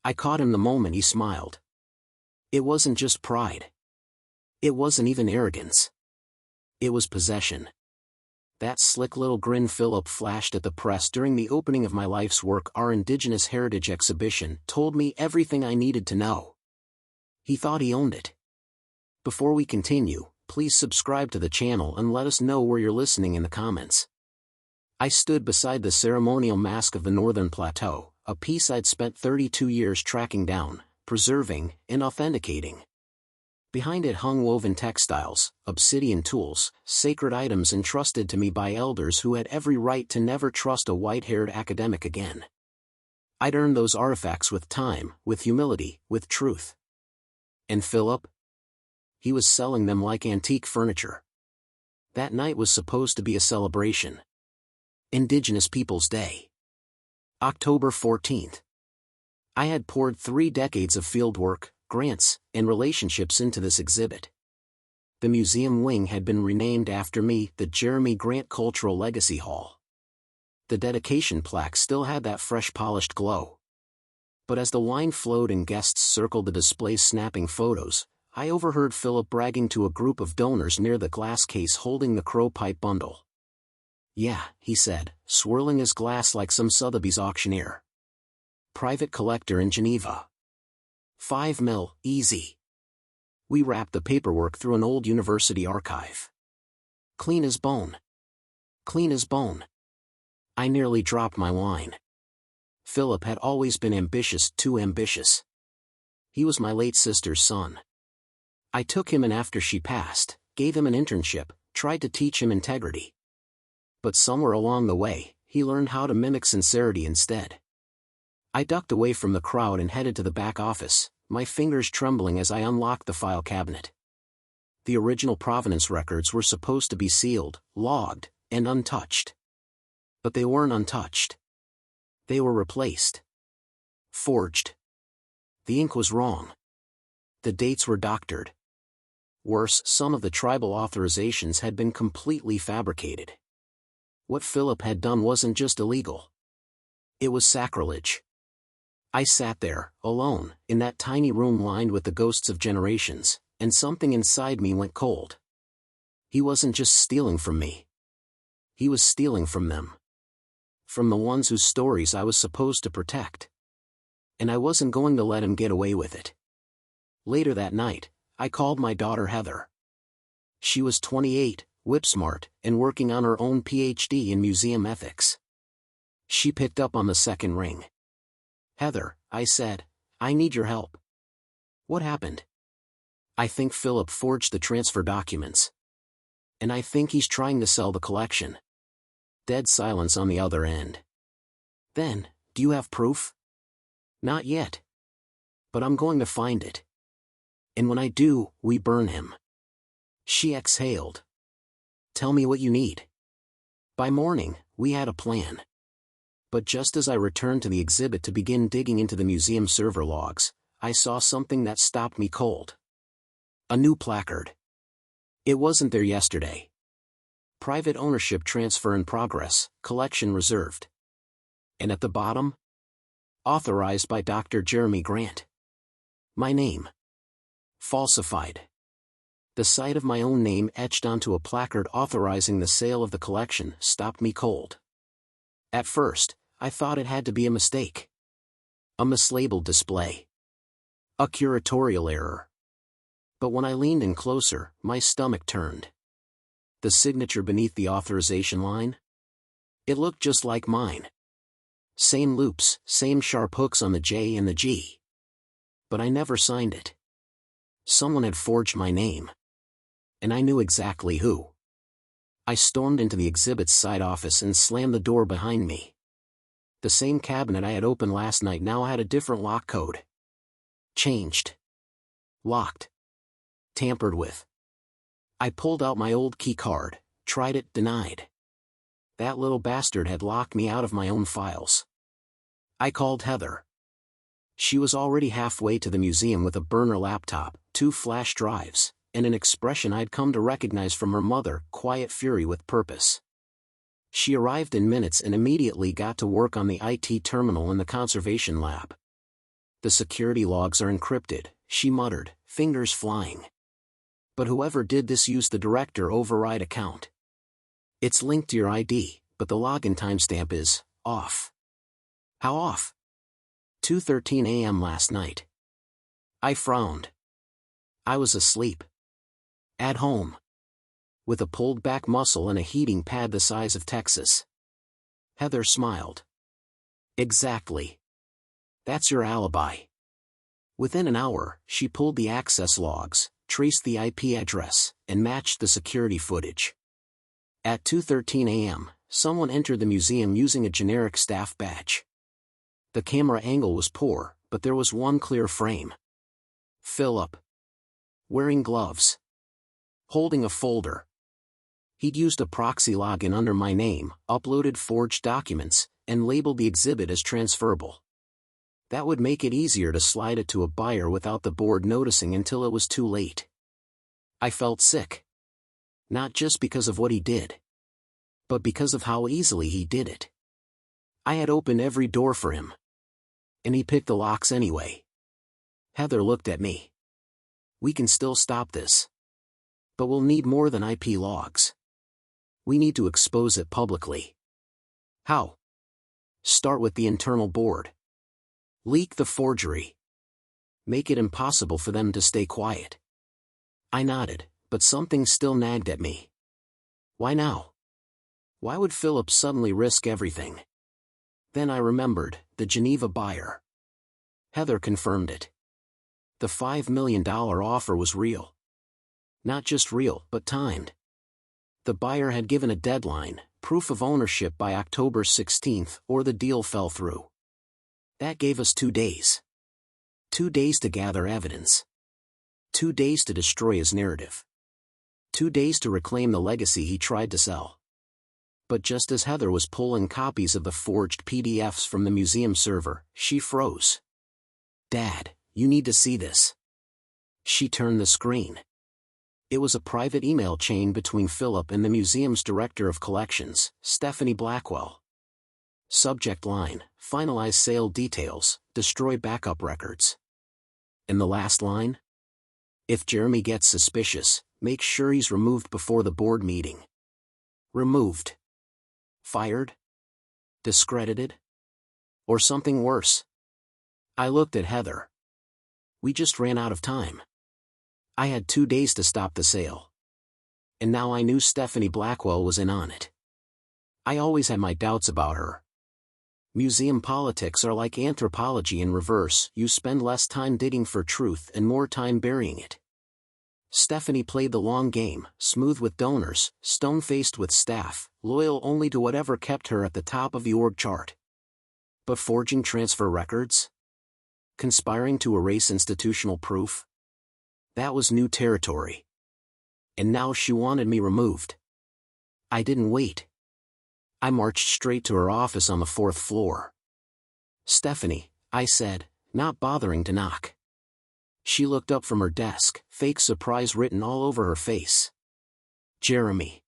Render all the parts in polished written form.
I caught him the moment he smiled. It wasn't just pride. It wasn't even arrogance. It was possession. That slick little grin Philip flashed at the press during the opening of my life's work, our Indigenous Heritage exhibition, told me everything I needed to know. He thought he owned it. Before we continue, please subscribe to the channel and let us know where you're listening in the comments. I stood beside the ceremonial mask of the Northern Plateau, a piece I'd spent 32 years tracking down, preserving, and authenticating. Behind it hung woven textiles, obsidian tools, sacred items entrusted to me by elders who had every right to never trust a white-haired academic again. I'd earned those artifacts with time, with humility, with truth. And Philip? He was selling them like antique furniture. That night was supposed to be a celebration. Indigenous Peoples Day. October 14th. I had poured 3 decades of fieldwork, grants, and relationships into this exhibit. The museum wing had been renamed after me, the Jeremy Grant Cultural Legacy Hall. The dedication plaque still had that fresh polished glow. But as the wine flowed and guests circled the display snapping photos, I overheard Philip bragging to a group of donors near the glass case holding the crow pipe bundle. "Yeah," he said, swirling his glass like some Sotheby's auctioneer. "Private collector in Geneva. 5 mil, easy." We wrapped the paperwork through an old university archive. Clean as bone. Clean as bone. I nearly dropped my wine. Philip had always been ambitious, too ambitious. He was my late sister's son. I took him in after she passed, gave him an internship, tried to teach him integrity. But somewhere along the way, he learned how to mimic sincerity instead. I ducked away from the crowd and headed to the back office, my fingers trembling as I unlocked the file cabinet. The original provenance records were supposed to be sealed, logged, and untouched. But they weren't untouched. They were replaced. Forged. The ink was wrong. The dates were doctored. Worse, some of the tribal authorizations had been completely fabricated. What Philip had done wasn't just illegal. It was sacrilege. I sat there, alone, in that tiny room lined with the ghosts of generations, and something inside me went cold. He wasn't just stealing from me. He was stealing from them. From the ones whose stories I was supposed to protect. And I wasn't going to let him get away with it. Later that night, I called my daughter Heather. She was 28, whip-smart, and working on her own PhD in museum ethics. She picked up on the second ring. "Heather," I said, "I need your help." "What happened?" "I think Philip forged the transfer documents. And I think he's trying to sell the collection." Dead silence on the other end. "Then, do you have proof?" "Not yet. But I'm going to find it. And when I do, we burn him." She exhaled. "Tell me what you need." By morning, we had a plan. But just as I returned to the exhibit to begin digging into the museum server logs, I saw something that stopped me cold. A new placard. It wasn't there yesterday. Private ownership transfer in progress, collection reserved. And at the bottom? Authorized by Dr. Jeremy Grant. My name. Falsified. The sight of my own name etched onto a placard authorizing the sale of the collection stopped me cold. At first, I thought it had to be a mistake. A mislabeled display. A curatorial error. But when I leaned in closer, my stomach turned. The signature beneath the authorization line? It looked just like mine. Same loops, same sharp hooks on the J and the G. But I never signed it. Someone had forged my name. And I knew exactly who. I stormed into the exhibit's side office and slammed the door behind me. The same cabinet I had opened last night now had a different lock code. Changed. Locked. Tampered with. I pulled out my old key card, tried it, denied. That little bastard had locked me out of my own files. I called Heather. She was already halfway to the museum with a burner laptop, 2 flash drives, and an expression I'd come to recognize from her mother, quiet fury with purpose. She arrived in minutes and immediately got to work on the IT terminal in the conservation lab. The security logs are encrypted, she muttered, fingers flying. But whoever did this used the director override account. It's linked to your ID, but the login timestamp is off. How off? 2:13 a.m. last night. I frowned. I was asleep. At home. With a pulled-back muscle and a heating pad the size of Texas. Heather smiled. Exactly. That's your alibi. Within an hour, she pulled the access logs, traced the IP address, and matched the security footage. At 2:13 a.m., someone entered the museum using a generic staff badge. The camera angle was poor, but there was one clear frame. Philip. Wearing gloves. Holding a folder. He'd used a proxy login under my name, uploaded forged documents, and labeled the exhibit as transferable. That would make it easier to slide it to a buyer without the board noticing until it was too late. I felt sick. Not just because of what he did, but because of how easily he did it. I had opened every door for him. And he picked the locks anyway. Heather looked at me. We can still stop this. But we'll need more than IP logs. We need to expose it publicly. How? Start with the internal board. Leak the forgery. Make it impossible for them to stay quiet. I nodded, but something still nagged at me. Why now? Why would Philip suddenly risk everything? Then I remembered, the Geneva buyer. Heather confirmed it. The $5 million offer was real. Not just real, but timed. The buyer had given a deadline, proof of ownership by October 16th, or the deal fell through. That gave us 2 days. 2 days to gather evidence. 2 days to destroy his narrative. 2 days to reclaim the legacy he tried to sell. But just as Heather was pulling copies of the forged PDFs from the museum server, she froze. Dad, you need to see this. She turned the screen. It was a private email chain between Philip and the museum's director of collections, Stephanie Blackwell. Subject line, finalize sale details, destroy backup records. And the last line? If Jeremy gets suspicious, make sure he's removed before the board meeting. Removed. Fired? Discredited? Or something worse? I looked at Heather. We just ran out of time. I had 2 days to stop the sale. And now I knew Stephanie Blackwell was in on it. I always had my doubts about her. Museum politics are like anthropology in reverse, you spend less time digging for truth and more time burying it. Stephanie played the long game, smooth with donors, stone-faced with staff, loyal only to whatever kept her at the top of the org chart. But forging transfer records? Conspiring to erase institutional proof? That was new territory. And now she wanted me removed. I didn't wait. I marched straight to her office on the 4th floor. Stephanie, I said, not bothering to knock. She looked up from her desk, fake surprise written all over her face. Jeremy.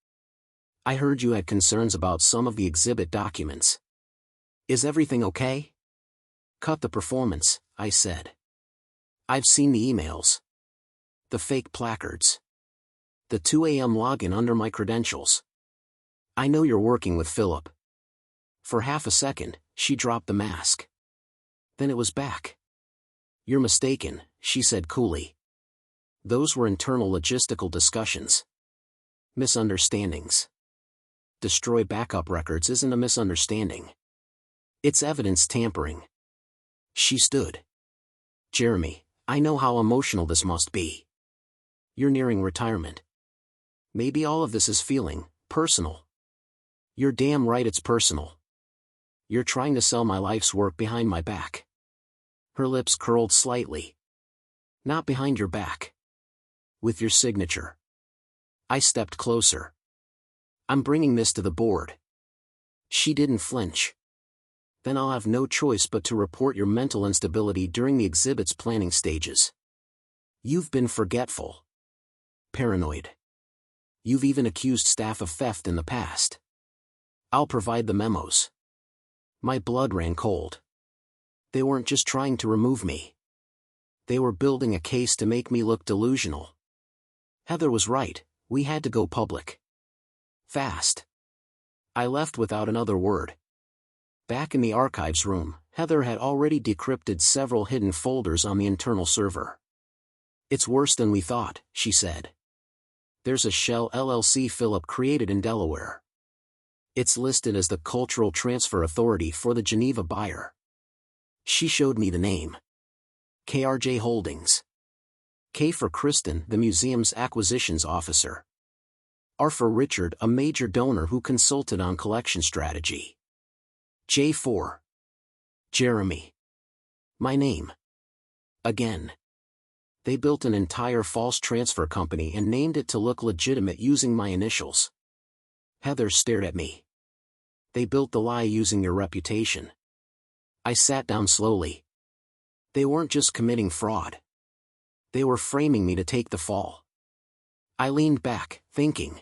I heard you had concerns about some of the exhibit documents. Is everything okay? Cut the performance, I said. I've seen the emails. The fake placards. The 2 a.m. login under my credentials. I know you're working with Philip. For half a second, she dropped the mask. Then it was back. You're mistaken, she said coolly. Those were internal logistical discussions. Misunderstandings. Destroy backup records isn't a misunderstanding. It's evidence tampering. She stood. Jeremy, I know how emotional this must be. You're nearing retirement. Maybe all of this is feeling personal. You're damn right it's personal. You're trying to sell my life's work behind my back. Her lips curled slightly. Not behind your back. With your signature. I stepped closer. I'm bringing this to the board. She didn't flinch. Then I'll have no choice but to report your mental instability during the exhibit's planning stages. You've been forgetful. Paranoid. You've even accused staff of theft in the past. I'll provide the memos. My blood ran cold. They weren't just trying to remove me. They were building a case to make me look delusional. Heather was right, we had to go public. Fast. I left without another word. Back in the archives room, Heather had already decrypted several hidden folders on the internal server. It's worse than we thought, she said. There's a shell LLC Philip created in Delaware. It's listed as the Cultural Transfer Authority for the Geneva buyer. She showed me the name. KRJ Holdings. K for Kristen, the museum's acquisitions officer. R for Richard, a major donor who consulted on collection strategy. J for Jeremy. My name. Again. They built an entire false transfer company and named it to look legitimate using my initials. Heather stared at me. They built the lie using your reputation. I sat down slowly. They weren't just committing fraud. They were framing me to take the fall. I leaned back, thinking.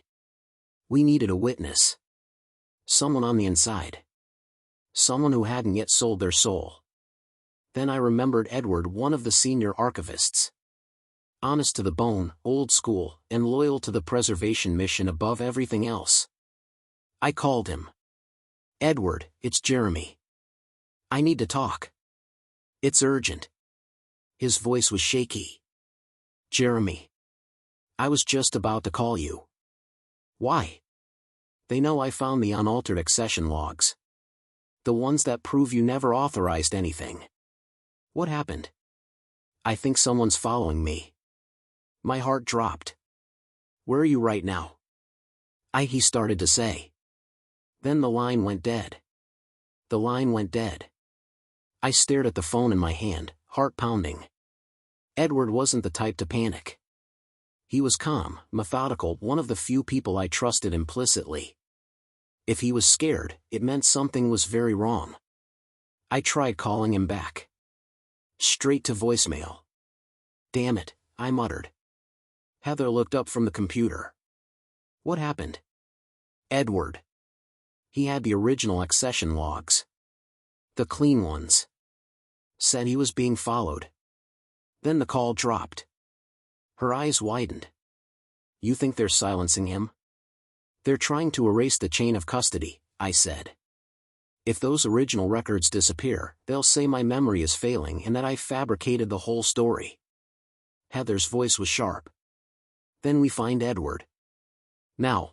We needed a witness. Someone on the inside. Someone who hadn't yet sold their soul. Then I remembered Edward, one of the senior archivists. Honest to the bone, old school, and loyal to the preservation mission above everything else. I called him. Edward, it's Jeremy. I need to talk. It's urgent. His voice was shaky. Jeremy. I was just about to call you. Why? They know I found the unaltered accession logs. The ones that prove you never authorized anything. What happened? I think someone's following me. My heart dropped. Where are you right now? He started to say. Then the line went dead. The line went dead. I stared at the phone in my hand, heart pounding. Edward wasn't the type to panic. He was calm, methodical, one of the few people I trusted implicitly. If he was scared, it meant something was very wrong. I tried calling him back. Straight to voicemail. Damn it, I muttered. Heather looked up from the computer. What happened? Edward. He had the original accession logs. The clean ones. Said he was being followed. Then the call dropped. Her eyes widened. You think they're silencing him? They're trying to erase the chain of custody, I said. If those original records disappear, they'll say my memory is failing and that I fabricated the whole story. Heather's voice was sharp. Then we find Edward. Now.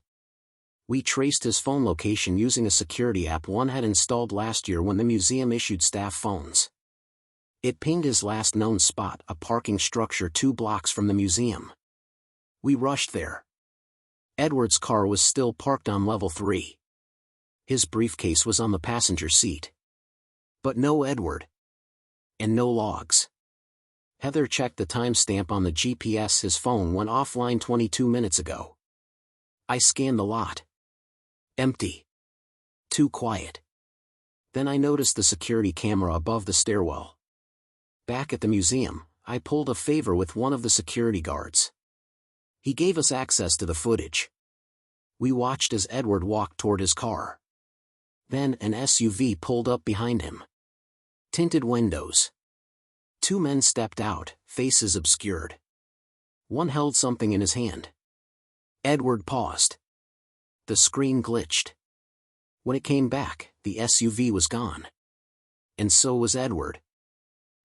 We traced his phone location using a security app one had installed last year when the museum issued staff phones. It pinged his last known spot, a parking structure 2 blocks from the museum. We rushed there. Edward's car was still parked on level 3. His briefcase was on the passenger seat. But no Edward. And no logs. Heather checked the timestamp on the GPS. His phone went offline 22 minutes ago. I scanned the lot. Empty. Too quiet. Then I noticed the security camera above the stairwell. Back at the museum, I pulled a favor with one of the security guards. He gave us access to the footage. We watched as Edward walked toward his car. Then an SUV pulled up behind him. Tinted windows. 2 men stepped out, faces obscured. One held something in his hand. Edward paused. The screen glitched. When it came back, the SUV was gone. And so was Edward.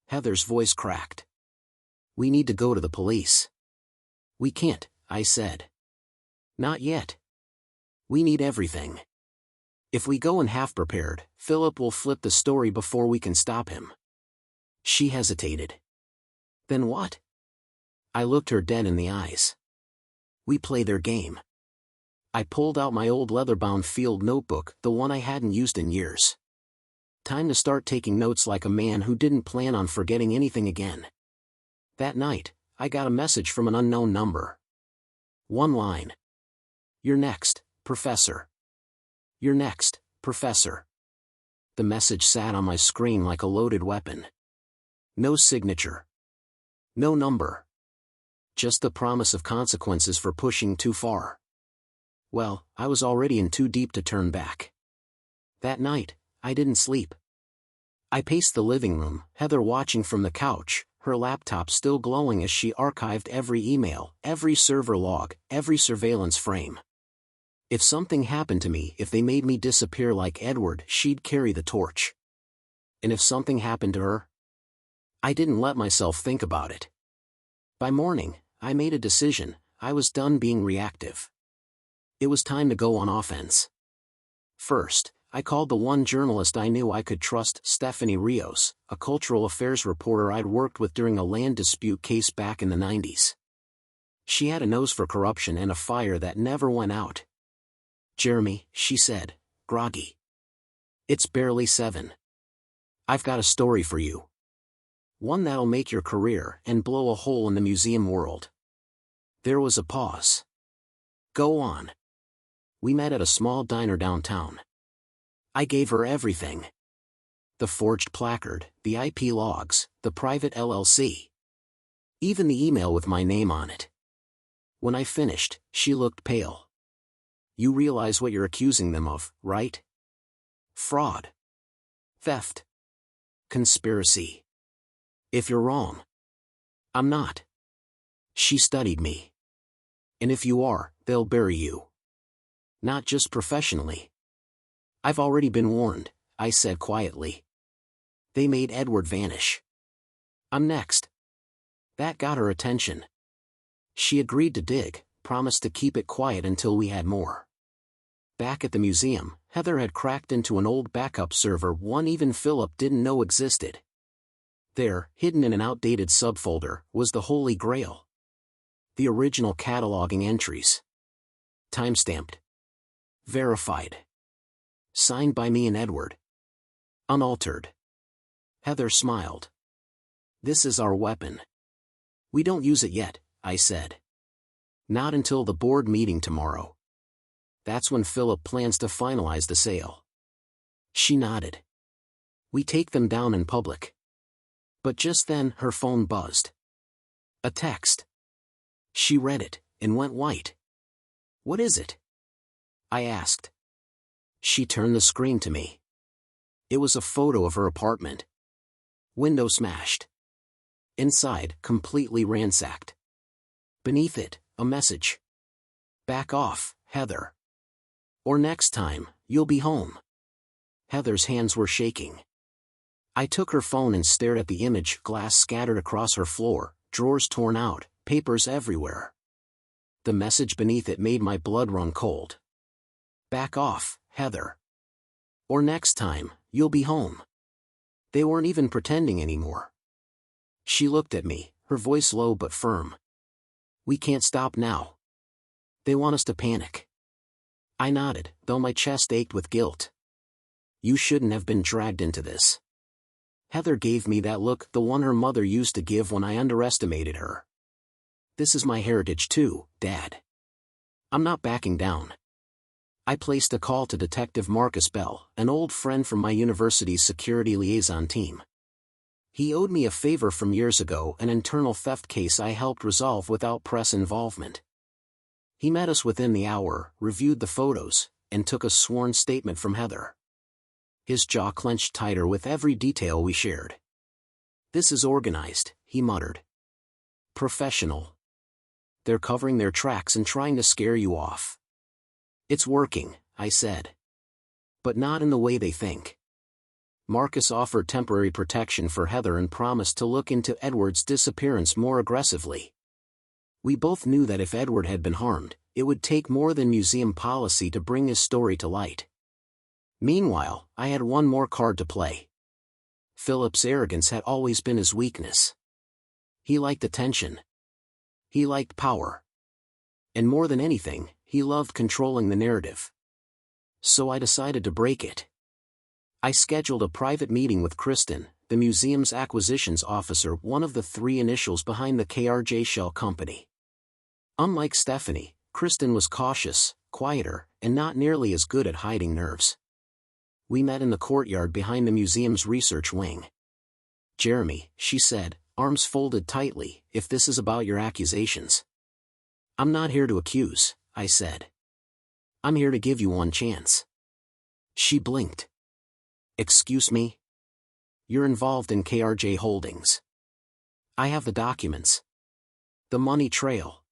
Heather's voice cracked. We need to go to the police. We can't, I said. Not yet. We need everything. If we go in half-prepared, Philip will flip the story before we can stop him. She hesitated. Then what? I looked her dead in the eyes. We play their game. I pulled out my old leather-bound field notebook, the one I hadn't used in years. Time to start taking notes like a man who didn't plan on forgetting anything again. That night, I got a message from an unknown number. 1 line. You're next, Professor. You're next, Professor. The message sat on my screen like a loaded weapon. No signature. No number. Just the promise of consequences for pushing too far. Well, I was already in too deep to turn back. That night, I didn't sleep. I paced the living room, Heather watching from the couch, her laptop still glowing as she archived every email, every server log, every surveillance frame. If something happened to me, if they made me disappear like Edward, she'd carry the torch. And if something happened to her? I didn't let myself think about it. By morning, I made a decision. I was done being reactive. It was time to go on offense. First, I called the one journalist I knew I could trust, Stephanie Rios, a cultural affairs reporter I'd worked with during a land dispute case back in the 90s. She had a nose for corruption and a fire that never went out. "Jeremy," she said, groggy. "It's barely 7. I've got a story for you. One that'll make your career and blow a hole in the museum world." There was a pause. "Go on." We met at a small diner downtown. I gave her everything. The forged placard, the IP logs, the private LLC. Even the email with my name on it. When I finished, she looked pale. "You realize what you're accusing them of, right? Fraud. Theft. Conspiracy. If you're wrong." "I'm not." She studied me. "And if you are, they'll bury you. Not just professionally." "I've already been warned," I said quietly. "They made Edward vanish. I'm next." That got her attention. She agreed to dig, promised to keep it quiet until we had more. Back at the museum, Heather had cracked into an old backup server one even Philip didn't know existed. There, hidden in an outdated subfolder, was the Holy Grail. The original cataloging entries. Timestamped. Verified. Signed by me and Edward. Unaltered. Heather smiled. "This is our weapon. We don't use it yet," I said. "Not until the board meeting tomorrow. That's when Philip plans to finalize the sale." She nodded. "We take them down in public." But just then her phone buzzed. A text. She read it, and went white. "What is it?" I asked. She turned the screen to me. It was a photo of her apartment. Window smashed. Inside, completely ransacked. Beneath it, a message. "Back off, Heather. Or next time, you'll be home." Heather's hands were shaking. I took her phone and stared at the image, glass scattered across her floor, drawers torn out, papers everywhere. The message beneath it made my blood run cold. "Back off, Heather. Or next time, you'll be home." They weren't even pretending anymore. She looked at me, her voice low but firm. "We can't stop now. They want us to panic." I nodded, though my chest ached with guilt. "You shouldn't have been dragged into this." Heather gave me that look, the one her mother used to give when I underestimated her. "This is my heritage too, Dad. I'm not backing down." I placed a call to Detective Marcus Bell, an old friend from my university's security liaison team. He owed me a favor from years ago, an internal theft case I helped resolve without press involvement. He met us within the hour, reviewed the photos, and took a sworn statement from Heather. His jaw clenched tighter with every detail we shared. "This is organized," he muttered. "Professional. They're covering their tracks and trying to scare you off." "It's working," I said. "But not in the way they think." Marcus offered temporary protection for Heather and promised to look into Edward's disappearance more aggressively. We both knew that if Edward had been harmed, it would take more than museum policy to bring his story to light. Meanwhile, I had one more card to play. Philip's arrogance had always been his weakness. He liked attention. He liked power. And more than anything, he loved controlling the narrative. So I decided to break it. I scheduled a private meeting with Kristen, the museum's acquisitions officer, one of the 3 initials behind the KRJ Shell Company. Unlike Stephanie, Kristen was cautious, quieter, and not nearly as good at hiding nerves. We met in the courtyard behind the museum's research wing. "Jeremy," she said, arms folded tightly, "if this is about your accusations." "I'm not here to accuse," I said. "I'm here to give you one chance." She blinked. "Excuse me?" you're involved in KRJ Holdings. I have the documents. The money trail.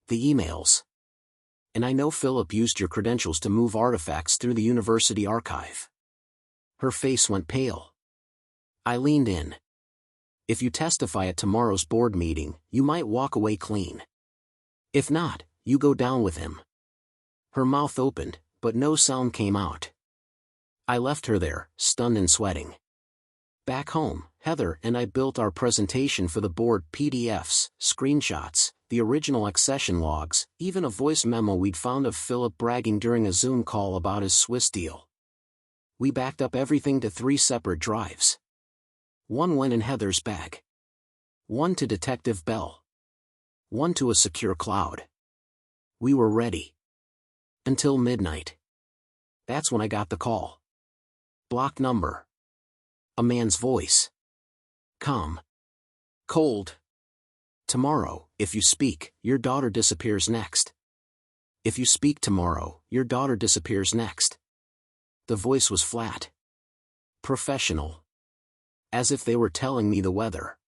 The emails. And I know Philip used your credentials to move artifacts through the university archive. Her face went pale. I leaned in. If you testify at tomorrow's board meeting, you might walk away clean. If not, you go down with him. Her mouth opened, but no sound came out. I left her there, stunned and sweating. Back home, Heather and I built our presentation for the board: PDFs, screenshots, the original accession logs, even a voice memo we'd found of Philip bragging during a Zoom call about his Swiss deal. We backed up everything to 3 separate drives. One went in Heather's bag. One to Detective Bell. One to a secure cloud. We were ready. Until midnight. That's when I got the call. Block number. A man's voice. Calm. Cold. Tomorrow, if you speak, your daughter disappears next. If you speak tomorrow, your daughter disappears next. The voice was flat. Professional. As if they were telling me the weather.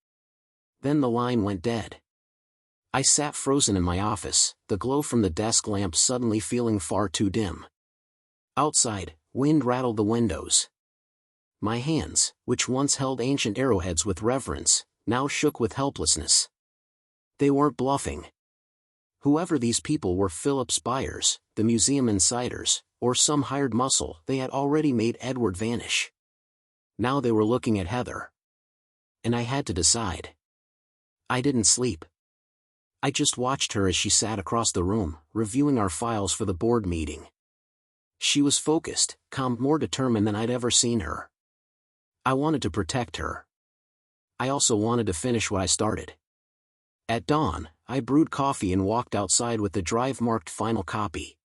Then the line went dead. I sat frozen in my office, the glow from the desk lamp suddenly feeling far too dim. Outside, wind rattled the windows. My hands, which once held ancient arrowheads with reverence, now shook with helplessness. They weren't bluffing. Whoever these people were, Philip's buyers, the museum insiders, or some hired muscle, they had already made Edward vanish. Now they were looking at Heather. And I had to decide. I didn't sleep. I just watched her as she sat across the room, reviewing our files for the board meeting. She was focused, calm, more determined than I'd ever seen her. I wanted to protect her. I also wanted to finish what I started. At dawn, I brewed coffee and walked outside with the drive marked final copy.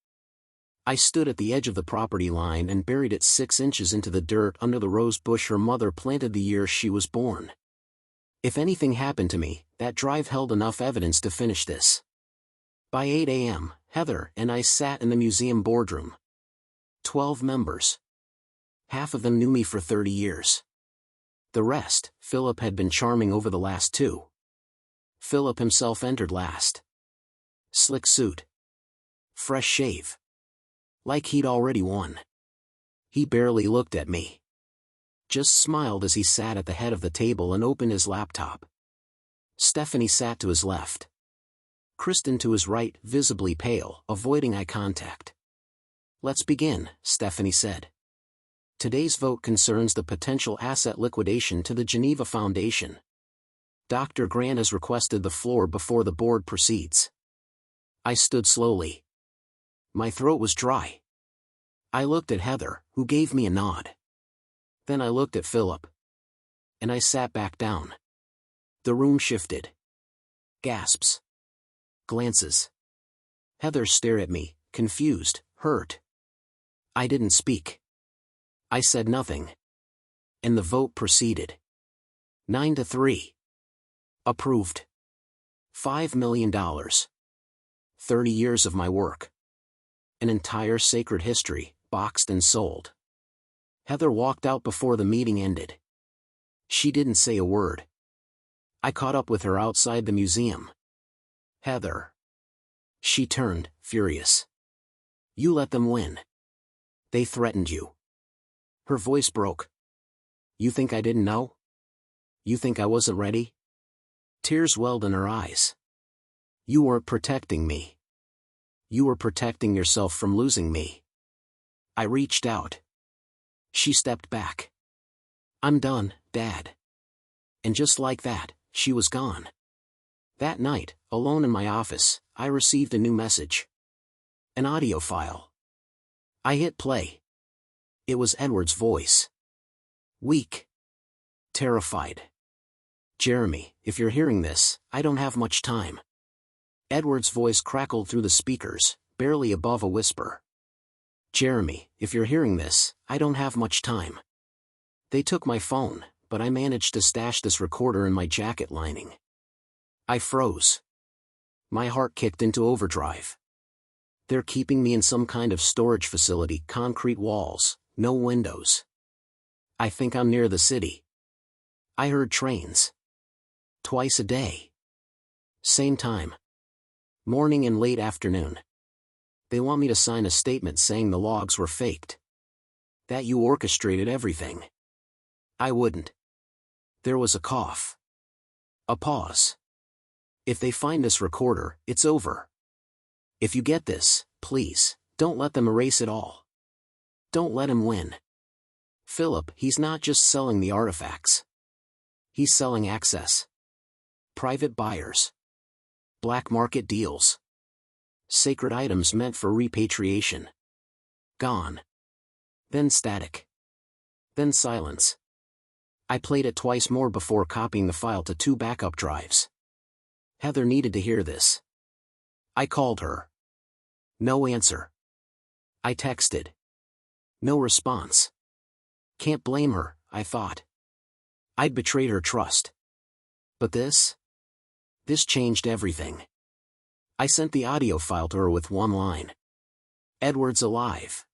I stood at the edge of the property line and buried it 6 inches into the dirt under the rose bush her mother planted the year she was born. If anything happened to me, that drive held enough evidence to finish this. By 8 a.m., Heather and I sat in the museum boardroom. 12 members. Half of them knew me for 30 years. The rest, Philip had been charming over the last 2. Philip himself entered last. Slick suit. Fresh shave. Like he'd already won. He barely looked at me. Just smiled as he sat at the head of the table and opened his laptop. Stephanie sat to his left. Kristen to his right, visibly pale, avoiding eye contact. Let's begin, Stephanie said. Today's vote concerns the potential asset liquidation to the Geneva Foundation. Dr. Grant has requested the floor before the board proceeds. I stood slowly. My throat was dry. I looked at Heather, who gave me a nod. Then I looked at Philip. And I sat back down. The room shifted. Gasps. Glances. Heather stared at me, confused, hurt. I didn't speak. I said nothing. And the vote proceeded. 9-3. Approved. $5 million. 30 years of my work. An entire sacred history, boxed and sold. Heather walked out before the meeting ended. She didn't say a word. I caught up with her outside the museum. Heather. She turned, furious. You let them win. They threatened you. Her voice broke. You think I didn't know? You think I wasn't ready? Tears welled in her eyes. You weren't protecting me. You were protecting yourself from losing me. I reached out. She stepped back. I'm done, Dad. And just like that, she was gone. That night, alone in my office, I received a new message. An audio file. I hit play. It was Edward's voice. Weak. Terrified. Jeremy, if you're hearing this, I don't have much time. Edward's voice crackled through the speakers, barely above a whisper. Jeremy, if you're hearing this, I don't have much time. They took my phone, but I managed to stash this recorder in my jacket lining. I froze. My heart kicked into overdrive. They're keeping me in some kind of storage facility, concrete walls, no windows. I think I'm near the city. I heard trains. Twice a day. Same time. Morning and late afternoon. They want me to sign a statement saying the logs were faked. That you orchestrated everything. I wouldn't. There was a cough. A pause. If they find this recorder, it's over. If you get this, please, don't let them erase it all. Don't let him win. Philip, he's not just selling the artifacts. He's selling access. Private buyers. Black market deals. Sacred items meant for repatriation. Gone. Then static. Then silence. I played it twice more before copying the file to 2 backup drives. Heather needed to hear this. I called her. No answer. I texted. No response. Can't blame her, I thought. I'd betrayed her trust. But this changed everything. I sent the audio file to her with one line. Edward's alive.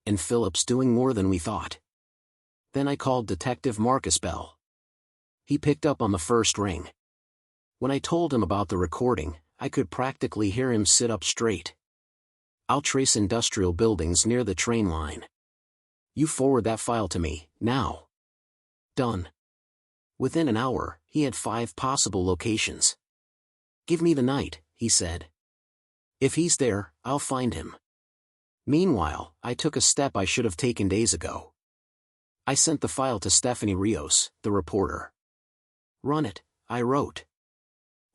And Philip's doing more than we thought. Then I called Detective Marcus Bell. He picked up on the first ring. When I told him about the recording, I could practically hear him sit up straight. I'll trace industrial buildings near the train line. You forward that file to me, now. Done. Within an hour, he had 5 possible locations. Give me the night, he said. If he's there, I'll find him. Meanwhile, I took a step I should have taken days ago. I sent the file to Stephanie Rios, the reporter. Run it, I wrote.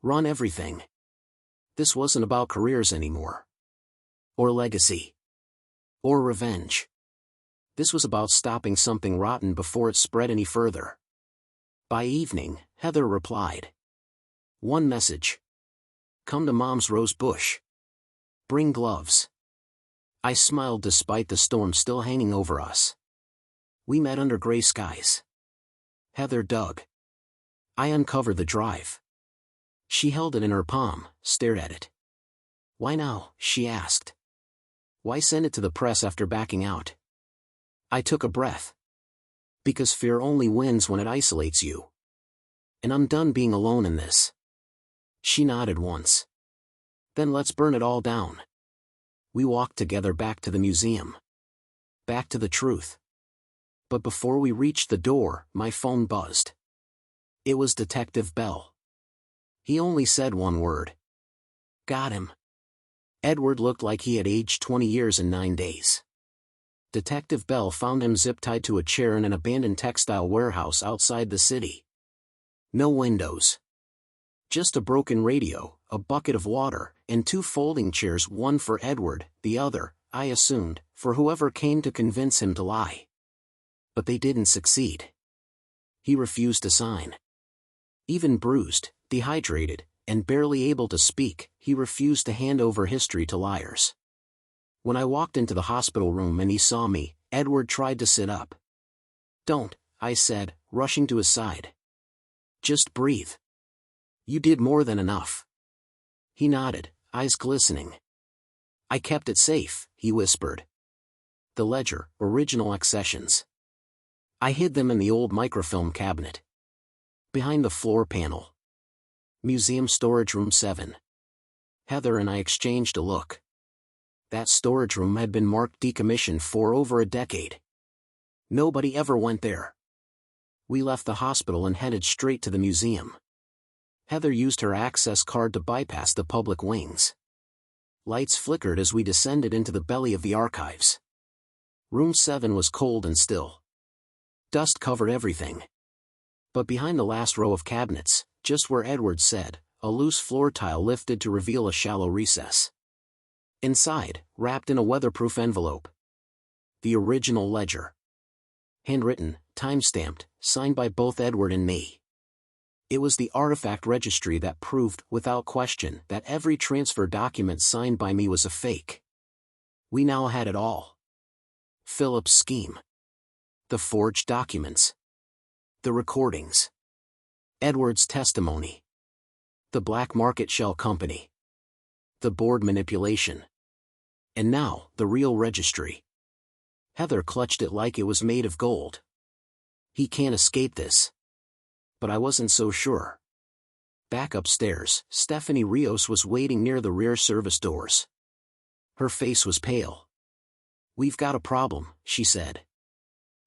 Run everything. This wasn't about careers anymore. Or legacy. Or revenge. This was about stopping something rotten before it spread any further. By evening, Heather replied. One message. Come to Mom's rose bush. Bring gloves. I smiled despite the storm still hanging over us. We met under gray skies. Heather dug. I uncovered the drive. She held it in her palm, stared at it. Why now? She asked. Why send it to the press after backing out? I took a breath. Because fear only wins when it isolates you. And I'm done being alone in this. She nodded once. Then let's burn it all down. We walked together back to the museum. Back to the truth. But before we reached the door, my phone buzzed. It was Detective Bell. He only said one word. Got him. Edward looked like he had aged 20 years in 9 days. Detective Bell found him zip-tied to a chair in an abandoned textile warehouse outside the city. No windows. Just a broken radio, a bucket of water, and 2 folding chairs, one for Edward, the other, I assumed, for whoever came to convince him to lie. But they didn't succeed. He refused to sign. Even bruised, dehydrated, and barely able to speak, he refused to hand over history to liars. When I walked into the hospital room and he saw me, Edward tried to sit up. Don't, I said, rushing to his side. Just breathe. You did more than enough. He nodded, eyes glistening. I kept it safe, he whispered. The ledger, original accessions. I hid them in the old microfilm cabinet. Behind the floor panel. Museum storage room 7. Heather and I exchanged a look. That storage room had been marked decommissioned for over a decade. Nobody ever went there. We left the hospital and headed straight to the museum. Heather used her access card to bypass the public wings. Lights flickered as we descended into the belly of the archives. Room 7 was cold and still. Dust covered everything. But behind the last row of cabinets, just where Edward said, a loose floor tile lifted to reveal a shallow recess. Inside, wrapped in a weatherproof envelope. The original ledger. Handwritten, time-stamped, signed by both Edward and me. It was the artifact registry that proved, without question, that every transfer document signed by me was a fake. We now had it all. Philip's scheme. The forged documents. The recordings. Edward's testimony. The black market shell company. The board manipulation. And now, the real registry. Heather clutched it like it was made of gold. He can't escape this. But I wasn't so sure. Back upstairs, Stephanie Rios was waiting near the rear service doors. Her face was pale. "We've got a problem," she said.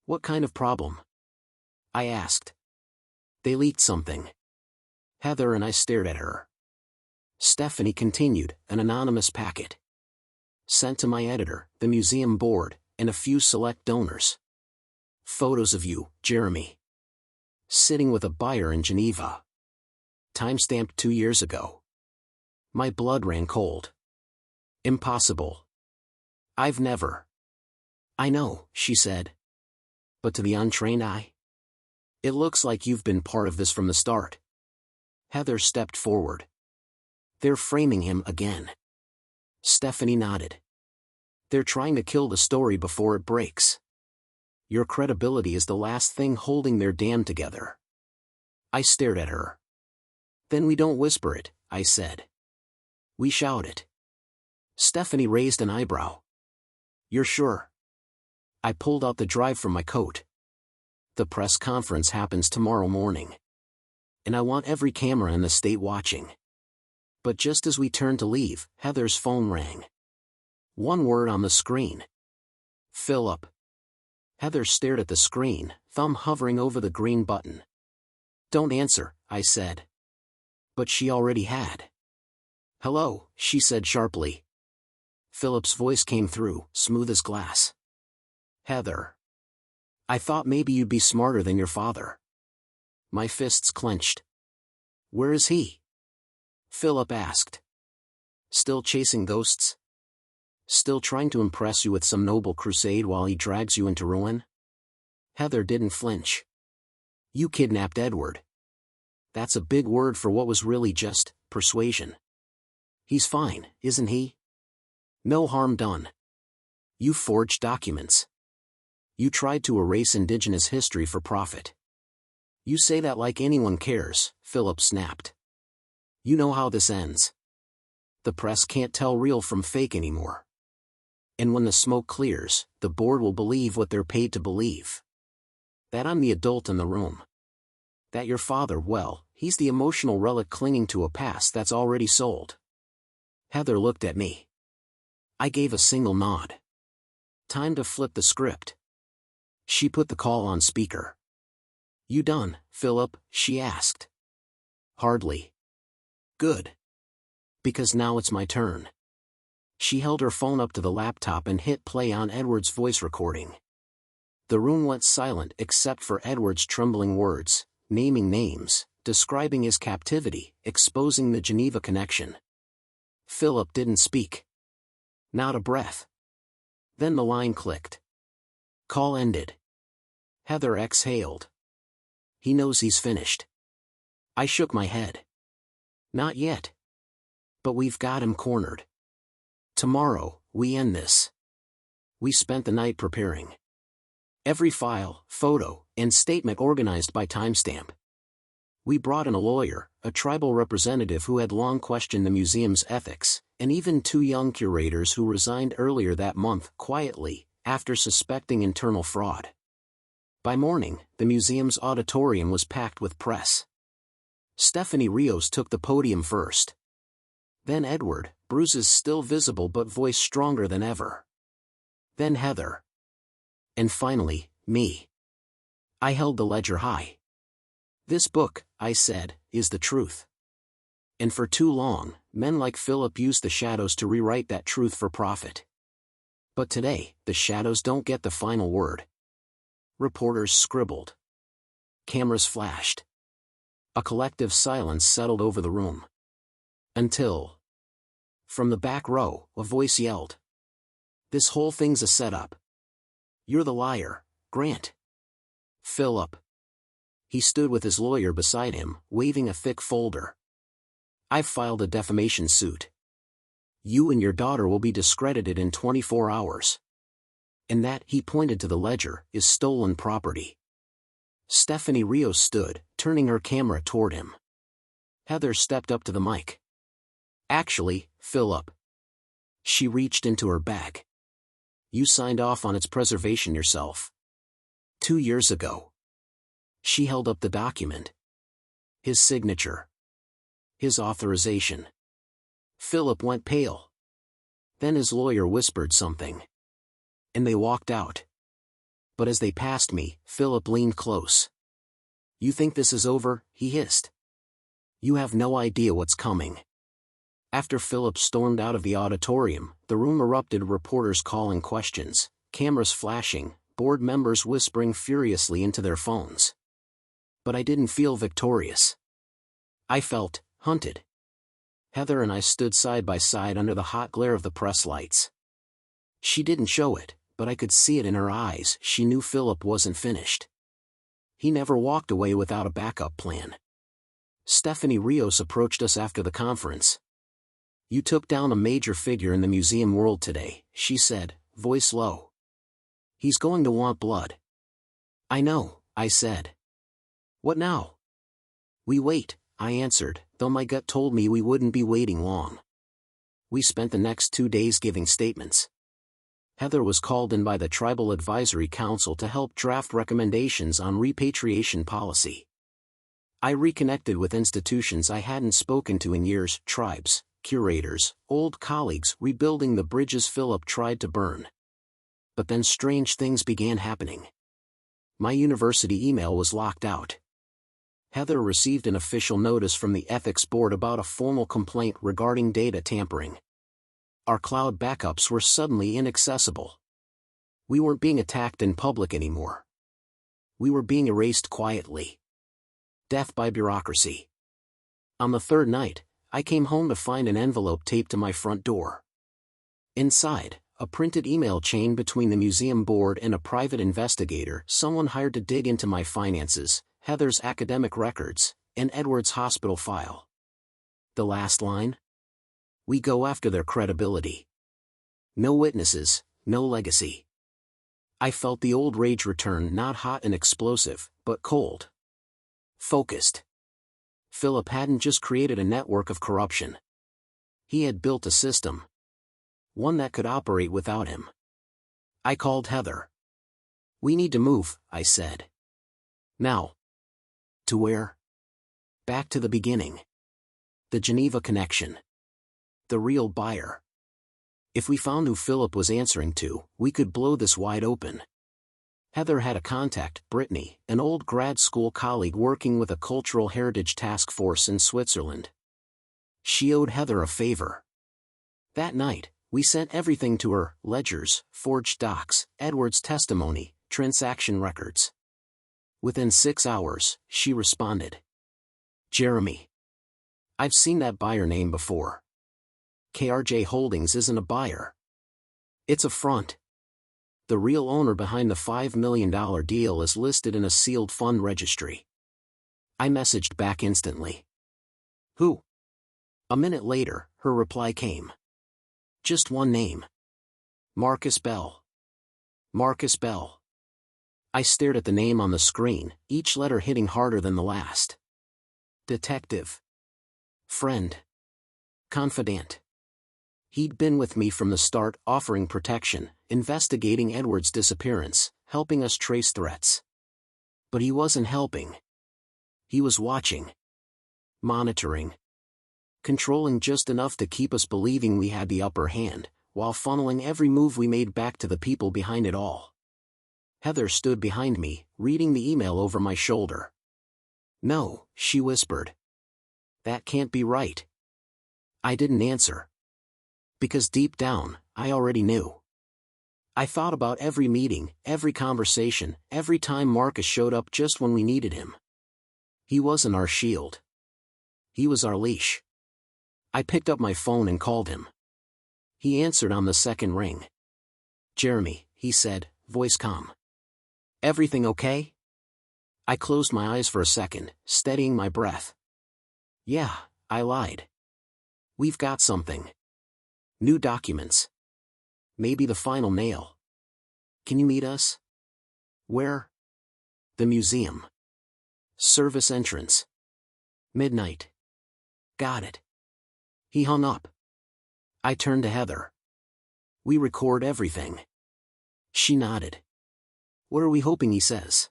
"What kind of problem?" I asked. "They leaked something." Heather and I stared at her. Stephanie continued, "An anonymous packet. Sent to my editor, the museum board, and a few select donors. Photos of you, Jeremy. Sitting with a buyer in Geneva. Timestamped 2 years ago." My blood ran cold. "Impossible. I've never." "I know," she said. "But to the untrained eye, it looks like you've been part of this from the start." Heather stepped forward. "They're framing him again." Stephanie nodded. "They're trying to kill the story before it breaks. Your credibility is the last thing holding their dam together." I stared at her. "Then we don't whisper it," I said. "We shout it." Stephanie raised an eyebrow. "You're sure?" I pulled out the drive from my coat. "The press conference happens tomorrow morning. And I want every camera in the state watching." But just as we turned to leave, Heather's phone rang. One word on the screen. "Philip." Heather stared at the screen, thumb hovering over the green button. "Don't answer," I said. But she already had. "Hello," she said sharply. Philip's voice came through, smooth as glass. "Heather. I thought maybe you'd be smarter than your father." My fists clenched. "Where is he?" Philip asked. "Still chasing ghosts? Still trying to impress you with some noble crusade while he drags you into ruin?" Heather didn't flinch. "You kidnapped Edward. That's a big word for what was really just persuasion. He's fine, isn't he? No harm done. You forged documents. You tried to erase Indigenous history for profit." "You say that like anyone cares," Philip snapped. "You know how this ends. The press can't tell real from fake anymore. And when the smoke clears, the board will believe what they're paid to believe. That I'm the adult in the room. That your father, well, he's the emotional relic clinging to a past that's already sold." Heather looked at me. I gave a single nod. "Time to flip the script." She put the call on speaker. "You done, Philip?" she asked. "Hardly." "Good. Because now it's my turn." She held her phone up to the laptop and hit play on Edward's voice recording. The room went silent except for Edward's trembling words, naming names, describing his captivity, exposing the Geneva connection. Philip didn't speak. Not a breath. Then the line clicked. Call ended. Heather exhaled. "He knows he's finished." I shook my head. "Not yet. But we've got him cornered. Tomorrow, we end this." We spent the night preparing. Every file, photo, and statement organized by timestamp. We brought in a lawyer, a tribal representative who had long questioned the museum's ethics, and even 2 young curators who resigned earlier that month quietly, after suspecting internal fraud. By morning, the museum's auditorium was packed with press. Stephanie Rios took the podium first. Then Edward, bruises still visible but voice stronger than ever. Then Heather. And finally, me. I held the ledger high. "This book," I said, "is the truth. And for too long, men like Philip used the shadows to rewrite that truth for profit. But today, the shadows don't get the final word." Reporters scribbled. Cameras flashed. A collective silence settled over the room. Until, from the back row, a voice yelled, "This whole thing's a setup. You're the liar, Grant." "Philip." He stood with his lawyer beside him, waving a thick folder. "I've filed a defamation suit. You and your daughter will be discredited in 24 hours. And that," he pointed to the ledger, "is stolen property." Stephanie Rios stood, turning her camera toward him. Heather stepped up to the mic. "Actually, Philip." She reached into her bag. "You signed off on its preservation yourself. 2 years ago." She held up the document. His signature. His authorization. Philip went pale. Then his lawyer whispered something. And they walked out. But as they passed me, Philip leaned close. "You think this is over?" he hissed. "You have no idea what's coming." After Philip stormed out of the auditorium, the room erupted, reporters calling questions, cameras flashing, board members whispering furiously into their phones. But I didn't feel victorious. I felt hunted. Heather and I stood side by side under the hot glare of the press lights. She didn't show it, but I could see it in her eyes. She knew Philip wasn't finished. He never walked away without a backup plan. Stephanie Rios approached us after the conference. "You took down a major figure in the museum world today," she said, voice low. "He's going to want blood." "I know," I said. "What now?" "We wait," I answered, though my gut told me we wouldn't be waiting long. We spent the next 2 days giving statements. Heather was called in by the Tribal Advisory Council to help draft recommendations on repatriation policy. I reconnected with institutions I hadn't spoken to in years, tribes, curators, old colleagues, rebuilding the bridges Philip tried to burn. But then strange things began happening. My university email was locked out. Heather received an official notice from the ethics board about a formal complaint regarding data tampering. Our cloud backups were suddenly inaccessible. We weren't being attacked in public anymore. We were being erased quietly. Death by bureaucracy. On the third night, I came home to find an envelope taped to my front door. Inside, a printed email chain between the museum board and a private investigator, someone hired to dig into my finances, Heather's academic records, and Edward's hospital file. The last line? "We go after their credibility. No witnesses, no legacy." I felt the old rage return, not hot and explosive, but cold. Focused. Philip hadn't just created a network of corruption. He had built a system. One that could operate without him. I called Heather. "We need to move," I said. "Now." "To where?" "Back to the beginning. The Geneva connection. The real buyer. If we found who Philip was answering to, we could blow this wide open." Heather had a contact, Brittany, an old grad school colleague working with a cultural heritage task force in Switzerland. She owed Heather a favor. That night, we sent everything to her: ledgers, forged docs, Edward's testimony, transaction records. Within 6 hours, she responded. "Jeremy. I've seen that buyer name before. KRJ Holdings isn't a buyer. It's a front. The real owner behind the $5 million deal is listed in a sealed fund registry." I messaged back instantly. "Who?" A minute later, her reply came. Just one name. Marcus Bell. Marcus Bell. I stared at the name on the screen, each letter hitting harder than the last. Detective. Friend. Confidant. He'd been with me from the start, offering protection, investigating Edward's disappearance, helping us trace threats. But he wasn't helping. He was watching. Monitoring. Controlling just enough to keep us believing we had the upper hand, while funneling every move we made back to the people behind it all. Heather stood behind me, reading the email over my shoulder. "No," she whispered. "That can't be right." I didn't answer. Because deep down, I already knew. I thought about every meeting, every conversation, every time Marcus showed up just when we needed him. He wasn't our shield. He was our leash. I picked up my phone and called him. He answered on the second ring. "Jeremy," he said, voice calm. "Everything okay?" I closed my eyes for a second, steadying my breath. "Yeah," I lied. "We've got something. New documents. Maybe the final nail. Can you meet us?" "Where?" "The museum. Service entrance. Midnight." "Got it." He hung up. I turned to Heather. "We record everything." She nodded. "What are we hoping he says?"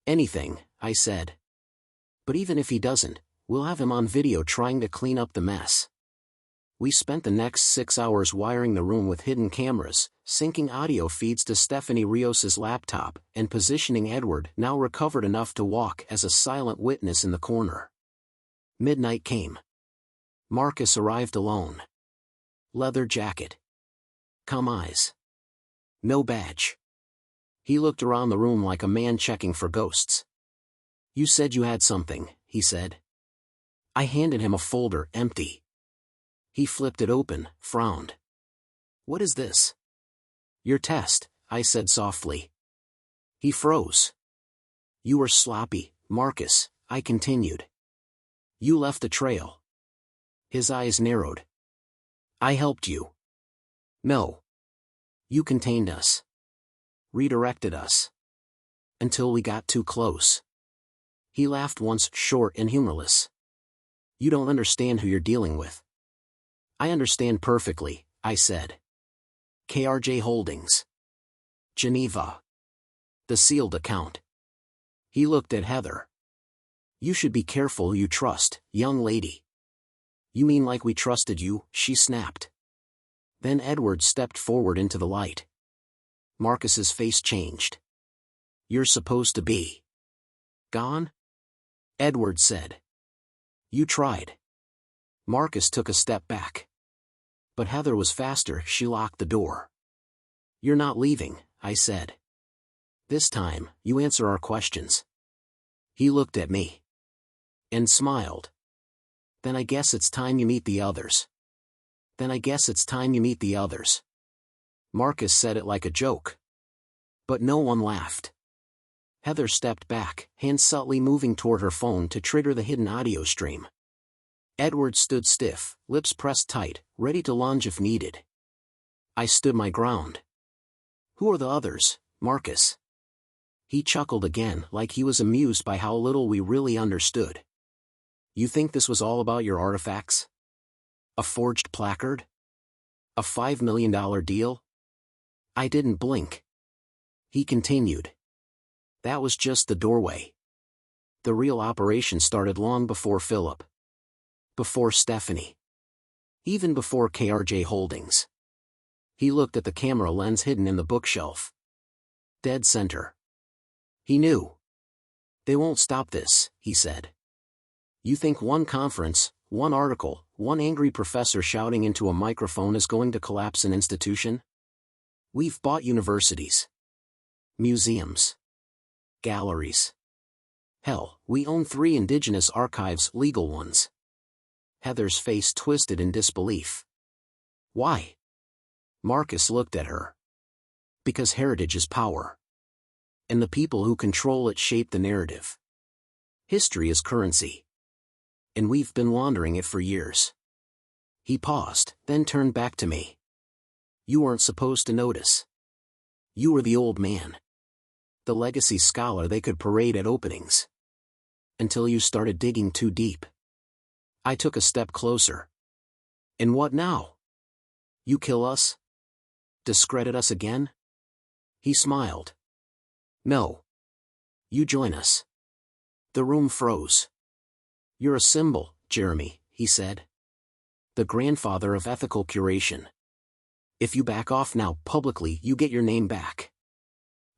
"Anything," I said. But even if he doesn't, we'll have him on video trying to clean up the mess. We spent the next 6 hours wiring the room with hidden cameras, syncing audio feeds to Stephanie Rios's laptop, and positioning Edward, now recovered enough to walk, as a silent witness in the corner. Midnight came. Marcus arrived alone. Leather jacket. Calm eyes. No badge. He looked around the room like a man checking for ghosts. "You said you had something," he said. I handed him a folder, empty. He flipped it open, frowned. "What is this?" "Your test," I said softly. He froze. "You were sloppy, Marcus," I continued. "You left a trail." His eyes narrowed. "I helped you." "No. You contained us. Redirected us. Until we got too close." He laughed once, short and humorless. "You don't understand who you're dealing with." "I understand perfectly," I said. KRJ Holdings. Geneva. The sealed account. He looked at Heather. "You should be careful who you trust, young lady." "You mean like we trusted you?" she snapped. Then Edward stepped forward into the light. Marcus's face changed. "You're supposed to be gone?" Edward said. "You tried." Marcus took a step back. But Heather was faster, she locked the door. "You're not leaving," I said. "This time, you answer our questions." He looked at me. And smiled. "Then I guess it's time you meet the others." "Then I guess it's time you meet the others." Marcus said it like a joke. But no one laughed. Heather stepped back, hand subtly moving toward her phone to trigger the hidden audio stream. Edward stood stiff, lips pressed tight, ready to lunge if needed. I stood my ground. "Who are the others, Marcus?" He chuckled again, like he was amused by how little we really understood. "You think this was all about your artifacts? A forged placard? A $5 million deal?" I didn't blink. He continued. "That was just the doorway. The real operation started long before Philip. Before Stephanie. Even before KRJ Holdings." He looked at the camera lens hidden in the bookshelf. Dead center. He knew. "They won't stop this," he said. "You think one conference, one article, one angry professor shouting into a microphone is going to collapse an institution? We've bought universities. Museums. Galleries. Hell, we own 3 Indigenous archives, legal ones." Heather's face twisted in disbelief. "Why?" Marcus looked at her. "Because heritage is power. And the people who control it shape the narrative. History is currency. And we've been laundering it for years." He paused, then turned back to me. "You weren't supposed to notice. You were the old man. The legacy scholar they could parade at openings. Until you started digging too deep." I took a step closer. "And what now? You kill us? Discredit us again?" He smiled. "No. You join us." The room froze. "You're a symbol, Jeremy," he said. "The grandfather of ethical curation. If you back off now publicly, you get your name back.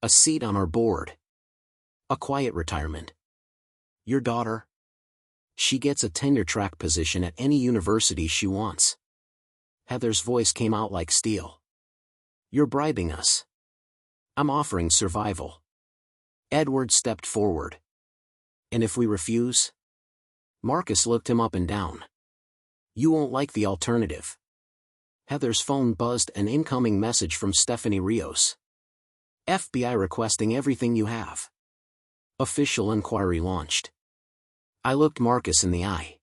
A seat on our board. A quiet retirement. Your daughter? She gets a tenure-track position at any university she wants." Heather's voice came out like steel. "You're bribing us." "I'm offering survival." Edward stepped forward. "And if we refuse?" Marcus looked him up and down. "You won't like the alternative." Heather's phone buzzed, an incoming message from Stephanie Rios. "FBI requesting everything you have." Official inquiry launched. I looked Marcus in the eye.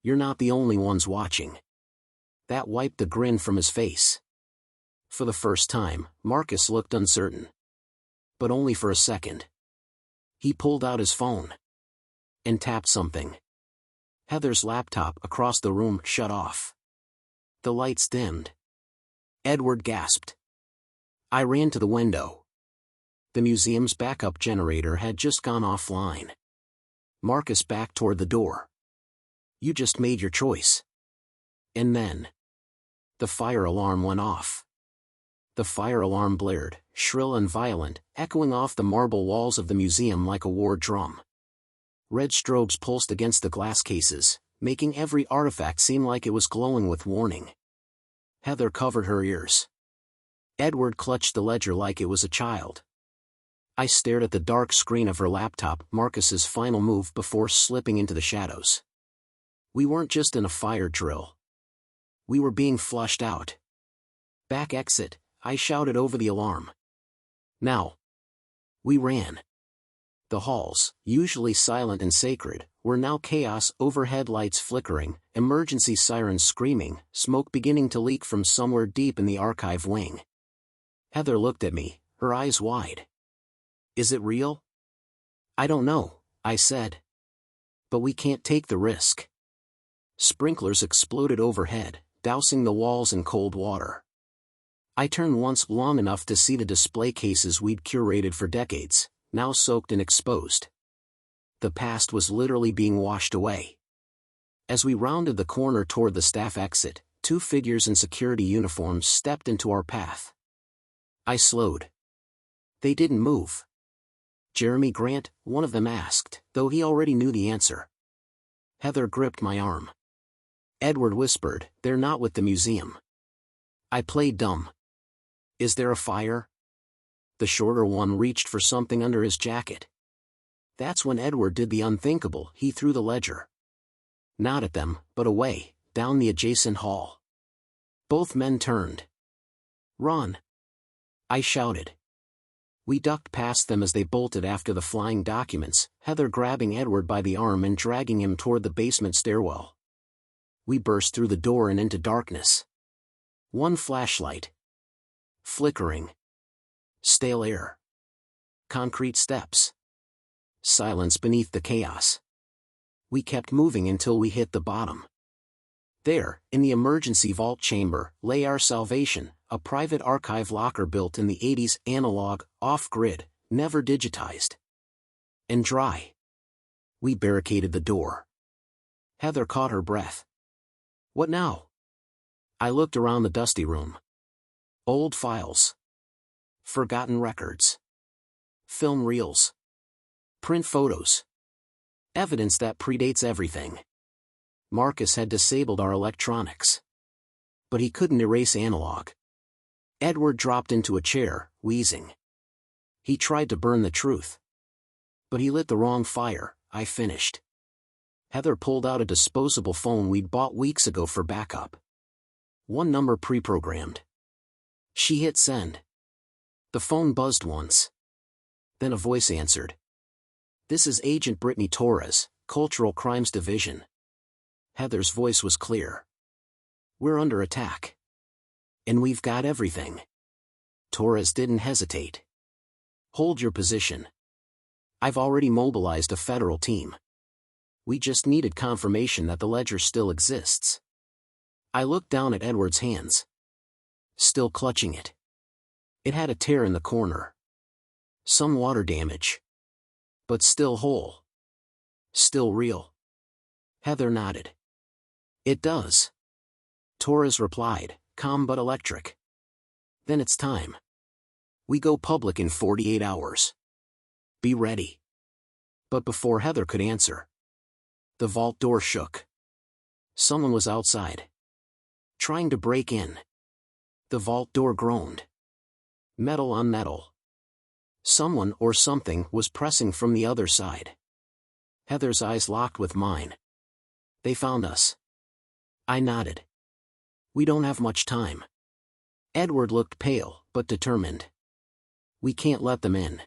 "You're not the only ones watching." That wiped the grin from his face. For the first time, Marcus looked uncertain. But only for a second. He pulled out his phone. And tapped something. Heather's laptop across the room shut off. The lights dimmed. Edward gasped. I ran to the window. The museum's backup generator had just gone offline. Marcus backed toward the door. You just made your choice. And then the fire alarm went off. The fire alarm blared, shrill and violent, echoing off the marble walls of the museum like a war drum. Red strobes pulsed against the glass cases, making every artifact seem like it was glowing with warning. Heather covered her ears. Edward clutched the ledger like it was a child. I stared at the dark screen of her laptop, Marcus's final move before slipping into the shadows. We weren't just in a fire drill. We were being flushed out. Back exit, I shouted over the alarm. Now. We ran. The halls, usually silent and sacred, were now chaos, overhead lights flickering, emergency sirens screaming, smoke beginning to leak from somewhere deep in the archive wing. Heather looked at me, her eyes wide. Is it real? I don't know, I said. But we can't take the risk. Sprinklers exploded overhead, dousing the walls in cold water. I turned once long enough to see the display cases we'd curated for decades, now soaked and exposed. The past was literally being washed away. As we rounded the corner toward the staff exit, two figures in security uniforms stepped into our path. I slowed. They didn't move. Jeremy Grant, one of them asked, though he already knew the answer. Heather gripped my arm. Edward whispered, "They're not with the museum." I played dumb. Is there a fire? The shorter one reached for something under his jacket. That's when Edward did the unthinkable. He threw the ledger. Not at them, but away, down the adjacent hall. Both men turned. Run! I shouted. We ducked past them as they bolted after the flying documents, Heather grabbing Edward by the arm and dragging him toward the basement stairwell. We burst through the door and into darkness. One flashlight. Flickering. Stale air. Concrete steps. Silence beneath the chaos. We kept moving until we hit the bottom. There, in the emergency vault chamber, lay our salvation, a private archive locker built in the 80s, analog, off-grid, never digitized. And dry. We barricaded the door. Heather caught her breath. What now? I looked around the dusty room. Old files. Forgotten records. Film reels. Print photos. Evidence that predates everything. Marcus had disabled our electronics. But he couldn't erase analog. Edward dropped into a chair, wheezing. He tried to burn the truth. But he lit the wrong fire, I finished. Heather pulled out a disposable phone we'd bought weeks ago for backup. One number pre-programmed. She hit send. The phone buzzed once. Then a voice answered. This is Agent Brittany Torres, Cultural Crimes Division. Heather's voice was clear. We're under attack. And we've got everything. Torres didn't hesitate. Hold your position. I've already mobilized a federal team. We just needed confirmation that the ledger still exists. I looked down at Edward's hands. Still clutching it. It had a tear in the corner. Some water damage. But still whole. Still real. Heather nodded. It does. Torres replied, calm but electric. Then it's time. We go public in 48 hours. Be ready. But before Heather could answer, the vault door shook. Someone was outside. Trying to break in. The vault door groaned. Metal on metal. Someone or something was pressing from the other side. Heather's eyes locked with mine. They found us. I nodded. We don't have much time. Edward looked pale, but determined. We can't let them in.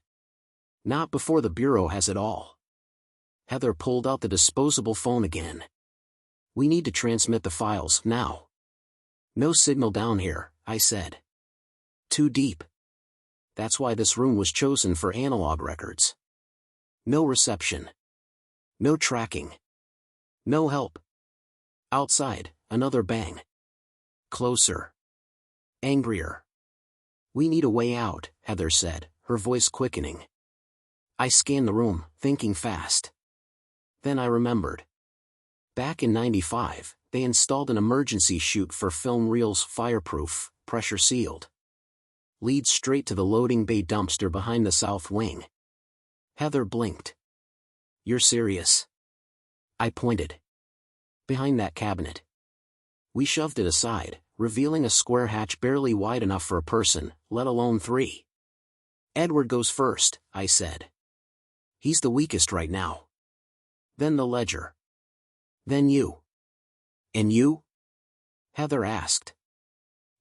Not before the Bureau has it all. Heather pulled out the disposable phone again. We need to transmit the files, now. No signal down here, I said. Too deep. That's why this room was chosen for analog records. No reception. No tracking. No help. Outside, another bang. Closer. Angrier. We need a way out, Heather said, her voice quickening. I scanned the room, thinking fast. Then I remembered. Back in '95, they installed an emergency chute for film reels, fireproof, pressure-sealed. Leads straight to the loading bay dumpster behind the south wing. Heather blinked. "You're serious?" I pointed. "Behind that cabinet." We shoved it aside, revealing a square hatch barely wide enough for a person, let alone three. "Edward goes first," I said. "He's the weakest right now. Then the ledger. Then you." "And you?" Heather asked.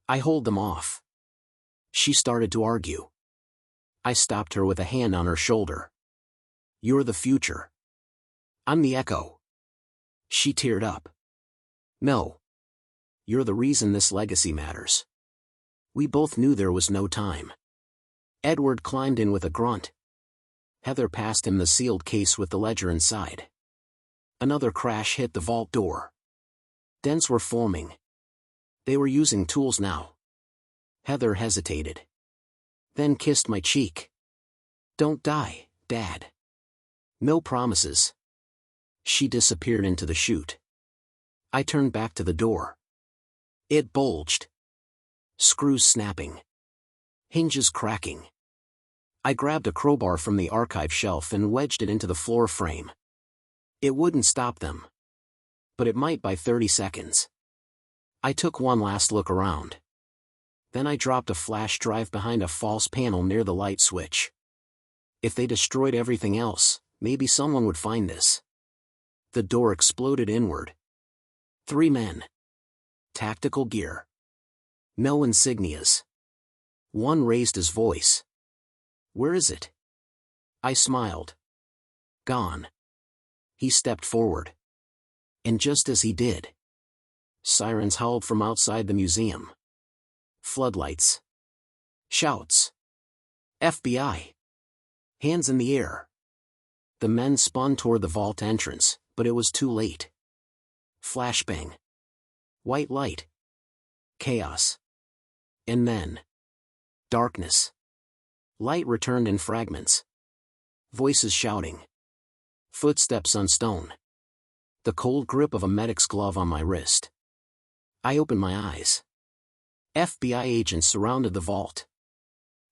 "I hold them off." She started to argue. I stopped her with a hand on her shoulder. "You're the future. I'm the echo." She teared up. "No. You're the reason this legacy matters." We both knew there was no time. Edward climbed in with a grunt. Heather passed him the sealed case with the ledger inside. Another crash hit the vault door. Dents were forming. They were using tools now. Heather hesitated. Then kissed my cheek. "Don't die, Dad." "No promises." She disappeared into the chute. I turned back to the door. It bulged. Screws snapping. Hinges cracking. I grabbed a crowbar from the archive shelf and wedged it into the floor frame. It wouldn't stop them. But it might by 30 seconds. I took one last look around. Then I dropped a flash drive behind a false panel near the light switch. If they destroyed everything else, maybe someone would find this. The door exploded inward. 3 men. Tactical gear. No insignias. One raised his voice. "Where is it?" I smiled. "Gone." He stepped forward. And just as he did, sirens howled from outside the museum. Floodlights. Shouts. FBI. Hands in the air. The men spun toward the vault entrance, but it was too late. Flashbang. White light. Chaos. And then darkness. Light returned in fragments. Voices shouting. Footsteps on stone. The cold grip of a medic's glove on my wrist. I opened my eyes. FBI agents surrounded the vault.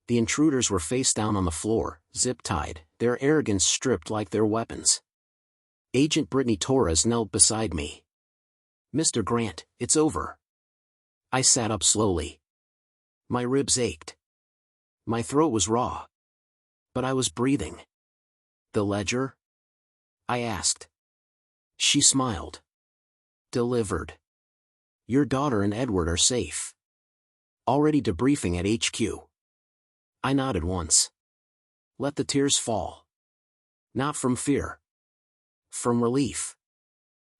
The intruders were face down on the floor, zip-tied, their arrogance stripped like their weapons. Agent Brittany Torres knelt beside me. "Mr. Grant, it's over." I sat up slowly. My ribs ached. My throat was raw. But I was breathing. "The ledger?" I asked. She smiled. "Delivered. Your daughter and Edward are safe. Already debriefing at HQ." I nodded once. Let the tears fall. Not from fear. From relief.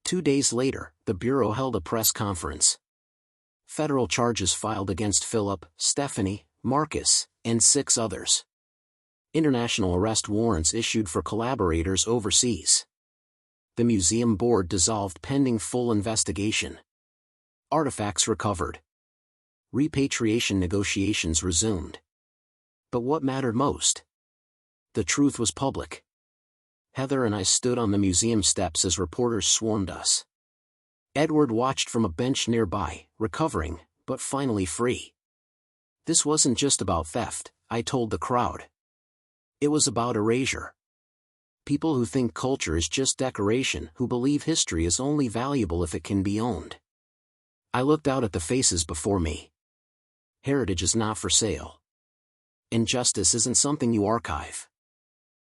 2 days later, the Bureau held a press conference. Federal charges filed against Philip, Stephanie, Marcus, and 6 others. International arrest warrants issued for collaborators overseas. The museum board dissolved pending full investigation. Artifacts recovered. Repatriation negotiations resumed. But what mattered most? The truth was public. Heather and I stood on the museum steps as reporters swarmed us. Edward watched from a bench nearby, recovering, but finally free. This wasn't just about theft, I told the crowd. It was about erasure. People who think culture is just decoration, who believe history is only valuable if it can be owned. I looked out at the faces before me. Heritage is not for sale. Injustice isn't something you archive.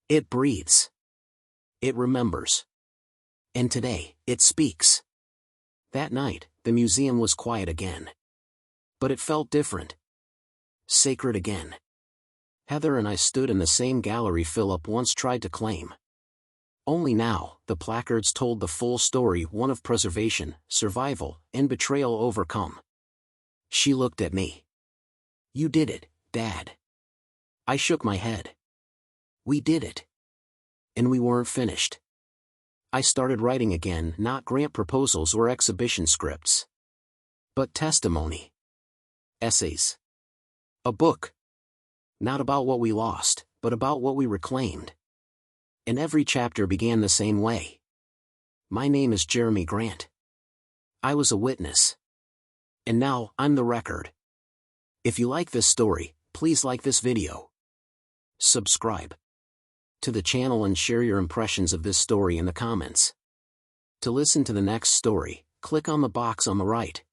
It breathes. It remembers. And today, it speaks. That night, the museum was quiet again. But it felt different. Sacred again. Heather and I stood in the same gallery Philip once tried to claim. Only now, the placards told the full story, one of preservation, survival, and betrayal overcome. She looked at me. "You did it, Dad." I shook my head. "We did it. And we weren't finished." I started writing again, not grant proposals or exhibition scripts. But testimony. Essays. A book. Not about what we lost, but about what we reclaimed. And every chapter began the same way. My name is Jeremy Grant. I was a witness. And now, I'm the record. If you like this story, please like this video. Subscribe to the channel and share your impressions of this story in the comments. To listen to the next story, click on the box on the right.